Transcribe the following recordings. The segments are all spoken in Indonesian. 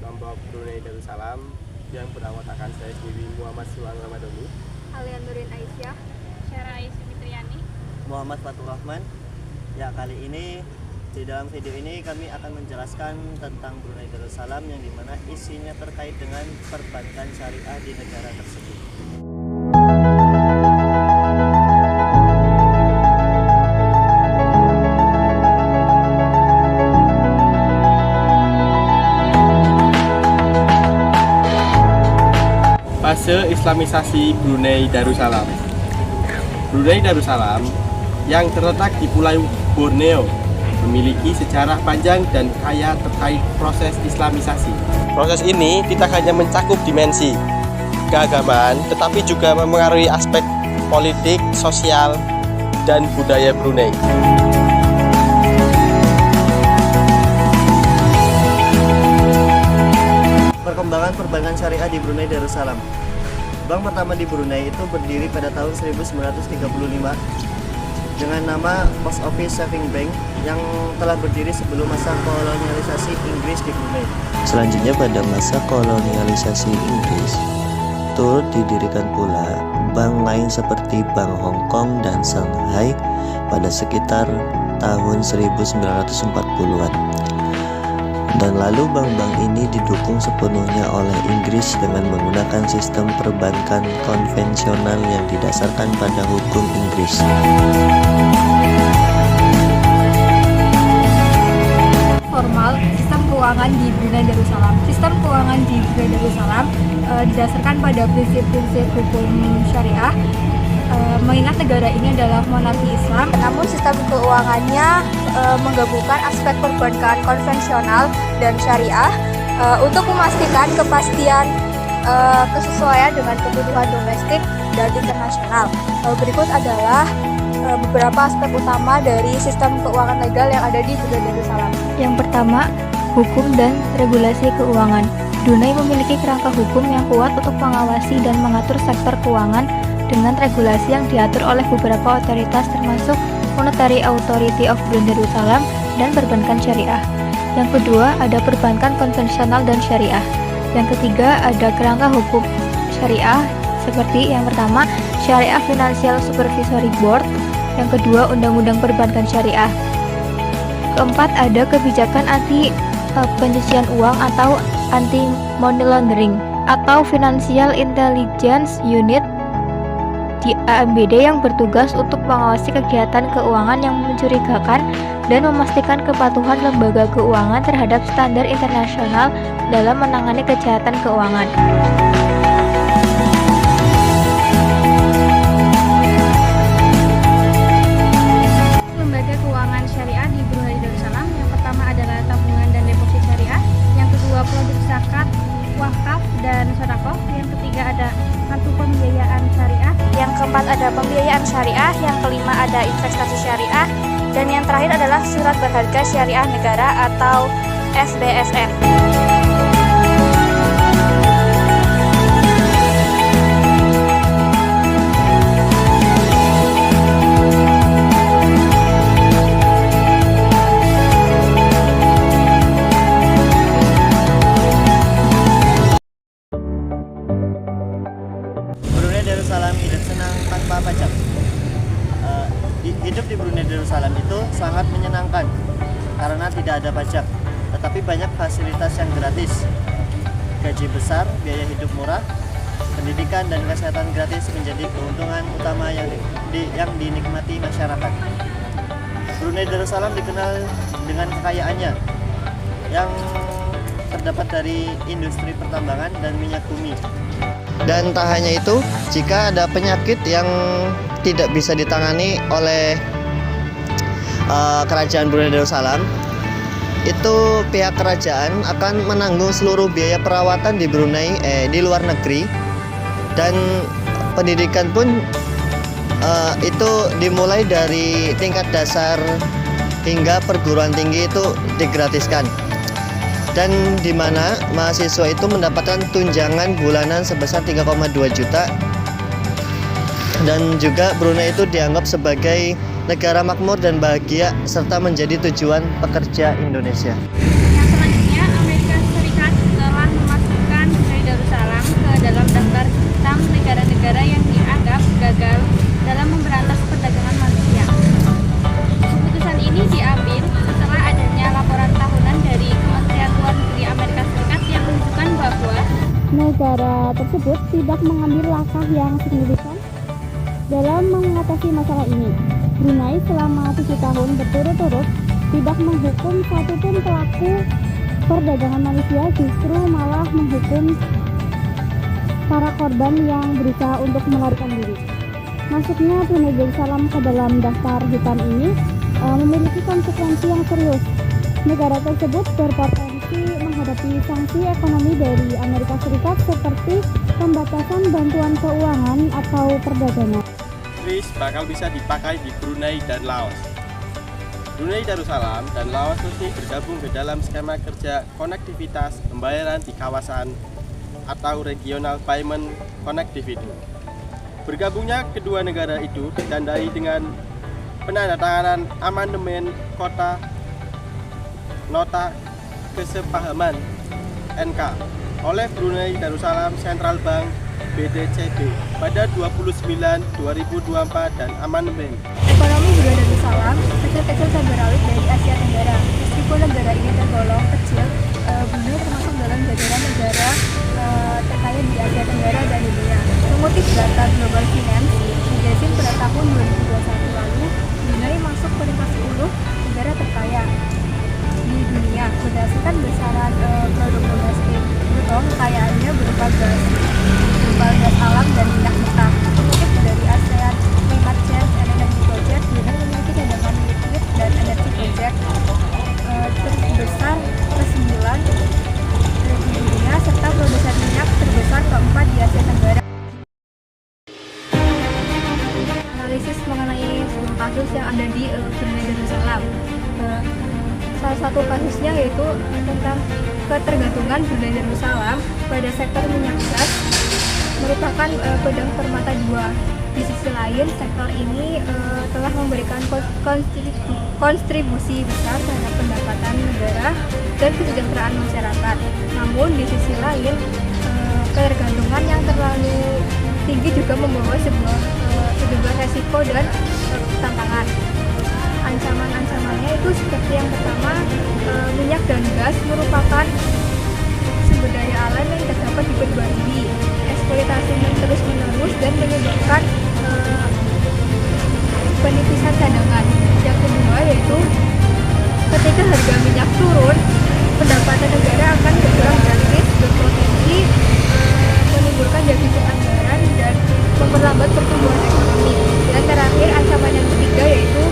kelompok Brunei Darussalam yang beranggotakan saya sendiri Muhammad Suang Ramadhani, Alia Nurin Aisyah, Syara Aisyah Fitriani, Muhammad Fatur Rahman. Ya, kali ini di dalam video ini kami akan menjelaskan tentang Brunei Darussalam yang dimana isinya terkait dengan perbankan syariah di negara tersebut. Fase Islamisasi Brunei Darussalam. Brunei Darussalam yang terletak di Pulau Borneo memiliki sejarah panjang dan kaya terkait proses Islamisasi. Proses ini tidak hanya mencakup dimensi keagamaan, tetapi juga memengaruhi aspek politik, sosial, dan budaya Brunei. Perkembangan perbankan syariah di Brunei Darussalam. Bank pertama di Brunei itu berdiri pada tahun 1935 dengan nama Post Office Savings Bank yang telah berdiri sebelum masa kolonialisasi Inggris di Brunei. Selanjutnya pada masa kolonialisasi Inggris turut didirikan pula bank lain seperti Bank Hong Kong dan Shanghai pada sekitar tahun 1940-an. Dan lalu bank-bank ini didukung sepenuhnya oleh Inggris dengan menggunakan sistem perbankan konvensional yang didasarkan pada hukum Inggris. formal sistem keuangan di Brunei Darussalam. Sistem keuangan di Brunei Darussalam didasarkan pada prinsip-prinsip hukum syariah, mengingat negara ini adalah monarki Islam. Namun sistem keuangannya menggabungkan aspek perbankan konvensional dan syariah untuk memastikan kepastian kesesuaian dengan kebutuhan domestik dan internasional. Berikut adalah beberapa aspek utama dari sistem keuangan legal yang ada di Brunei Darussalam. Yang pertama, hukum dan regulasi keuangan. Brunei memiliki kerangka hukum yang kuat untuk mengawasi dan mengatur sektor keuangan dengan regulasi yang diatur oleh beberapa otoritas termasuk Monetary Authority of Brunei Darussalam dan perbankan syariah. Yang kedua, ada perbankan konvensional dan syariah. Yang ketiga, ada kerangka hukum syariah seperti yang pertama, Syariah Financial Supervisory Board. Yang kedua, Undang-Undang Perbankan Syariah. Keempat, ada kebijakan anti pencucian uang atau anti money laundering atau Financial Intelligence Unit di AMBD yang bertugas untuk mengawasi kegiatan keuangan yang mencurigakan dan memastikan kepatuhan lembaga keuangan terhadap standar internasional dalam menangani kejahatan keuangan. Lembaga keuangan syariah di Brunei Darussalam, yang pertama adalah tabungan dan deposit syariah, yang kedua produk zakat, wakaf dan sedekah, yang ketiga ada kartu pembiayaan syariah, yang keempat ada pembiayaan syariah, yang kelima ada investasi syariah, dan yang terakhir adalah surat berharga syariah negara atau SBSN. Brunei Darussalam hidup senang tanpa pajak. Hidup di Brunei Darussalam itu sangat menyenangkan karena tidak ada pajak, tetapi banyak fasilitas yang gratis. Gaji besar, biaya hidup murah, pendidikan dan kesehatan gratis menjadi keuntungan utama yang dinikmati masyarakat. Brunei Darussalam dikenal dengan kekayaannya yang terdapat dari industri pertambangan dan minyak bumi. Dan tak hanya itu, jika ada penyakit yang tidak bisa ditangani oleh kerajaan Brunei Darussalam, itu pihak kerajaan akan menanggung seluruh biaya perawatan di Brunei di luar negeri, dan pendidikan pun itu dimulai dari tingkat dasar hingga perguruan tinggi itu digratiskan. Dan di mana mahasiswa itu mendapatkan tunjangan bulanan sebesar 3,2 juta. Dan juga Brunei itu dianggap sebagai negara makmur dan bahagia serta menjadi tujuan pekerja Indonesia. Yang selanjutnya, Amerika Serikat telah negara yang dianggap gagal dalam memberantas perdagangan manusia. Keputusan ini diambil setelah adanya laporan tahunan dari Kementerian Luar Negeri Amerika Serikat yang menunjukkan bahwa negara tersebut tidak mengambil langkah yang signifikan dalam mengatasi masalah ini. Brunei selama 7 tahun berturut-turut tidak menghukum satupun pelaku perdagangan manusia, justru malah menghukum para korban yang berusaha untuk melarikan diri. Masuknya Brunei Darussalam ke dalam daftar hitam ini memiliki konsekuensi yang serius. Negara tersebut berpotensi menghadapi sanksi ekonomi dari Amerika Serikat seperti pembatasan bantuan keuangan atau perdagangan. Kris bakal bisa dipakai di Brunei dan Laos. Brunei Darussalam dan Laos resmi bergabung ke dalam skema kerja konektivitas pembayaran di kawasan atau Regional Payment Connectivity. Bergabungnya kedua negara itu ditandai dengan penandatanganan amandemen Nota Kesepahaman NK oleh Brunei Darussalam Central Bank BDCB pada 29/2024 dan amandemen. Ekonomi Brunei Darussalam kecil-kecil cabai rawit dari Asia Tenggara. Meskipun negara ini tergolong kecil, Brunei termasuk dalam jajaran negara terkaya di Asia Tenggara dan dunia. Mengutip data Global Finance Magazine pada tahun 2021 lalu, Brunei masuk peringkat 10 negara terkaya di dunia berdasarkan besaran produk domestik bruto. Kekayaannya berupa gas alam dan minyak mentah. Mengutip dari ASEAN Climate Change and Energy Project, Brunei memiliki cadangan liquid dan energi project terbesar ke-9 di dunia serta produsen minyak terbesar keempat di Asia Tenggara. Analisis mengenai sebuah kasus yang ada di Brunei Darussalam. Salah satu kasusnya yaitu tentang ketergantungan Brunei Darussalam pada sektor minyak gas merupakan pedang bermata dua. Di sisi lain, sektor ini telah memberikan kontribusi besar terhadap pendapatan negara dan kesejahteraan masyarakat. Namun di sisi lain, ketergantungan yang terlalu tinggi juga membawa sejumlah resiko dan tantangan. Ancaman-ancamannya itu seperti yang pertama, minyak dan gas merupakan sumber daya alam yang terdapat di kedua bumi. Eksploitasi yang terus menerus dan menyebabkan penipisan cadangan. Yang kedua yaitu ketika harga minyak turun, pendapatan negara akan berkurang drastis, berpotensi menimbulkan defisit anggaran dan memperlambat pertumbuhan ekonomi. Dan terakhir, ancaman yang ketiga yaitu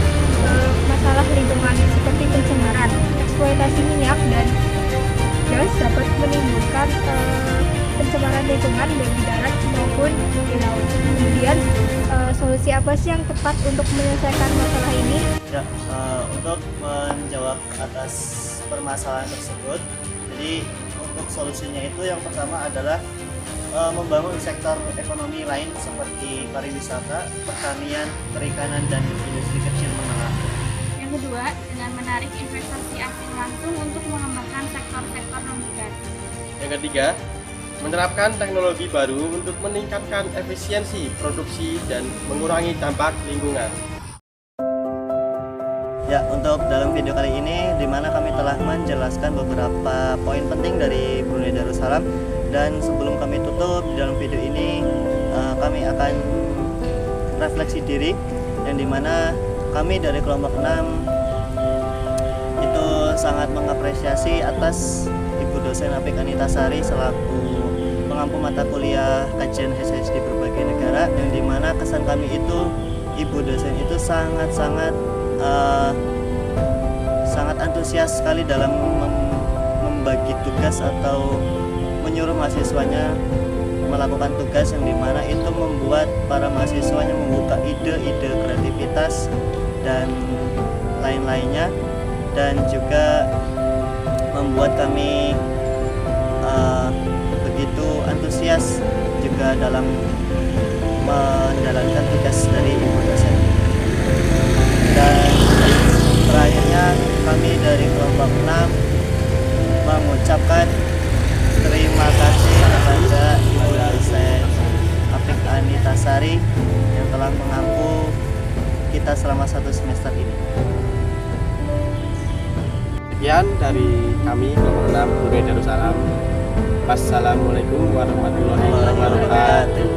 masalah lingkungan seperti pencemaran. Eksploitasi minyak dan gas dapat menimbulkan pencemaran lingkungan baik di darat maupun di laut. Kemudian solusi apa sih yang tepat untuk menyelesaikan masalah ini? Ya, untuk menjawab atas permasalahan tersebut, jadi untuk solusinya itu yang pertama adalah membangun sektor ekonomi lain seperti pariwisata, pertanian, perikanan, dan industri kecil menengah. yang kedua, dengan menarik investasi asing langsung untuk mengembangkan sektor-sektor non-migas. Yang ketiga, menerapkan teknologi baru untuk meningkatkan efisiensi produksi dan mengurangi dampak lingkungan. Ya, untuk dalam video kali ini di mana kami telah menjelaskan beberapa poin penting dari Brunei Darussalam, dan sebelum kami tutup di dalam video ini kami akan refleksi diri, yang dimana kami dari kelompok 6 itu sangat mengapresiasi atas Ibu dosen Apik Anitasari selaku pengampu mata kuliah kajian HSS di berbagai negara, yang dimana kesan kami itu Ibu dosen itu sangat antusias sekali dalam membagi tugas atau menyuruh mahasiswanya melakukan tugas, yang dimana itu membuat para mahasiswanya membuka ide-ide kreativitas dan lain-lainnya, dan juga membuat kami begitu antusias juga dalam menjalankan tugas dari Ibu dosen. Dan terakhirnya kami dari kelompok 6 mengucapkan terima kasih kepada Ibu dosen Apik Anita Lestari yang telah mengampu kita selama 1 semester ini. Sekian dari kami kelompok 6 Brunei Darussalam. Wassalamualaikum warahmatullahi wabarakatuh.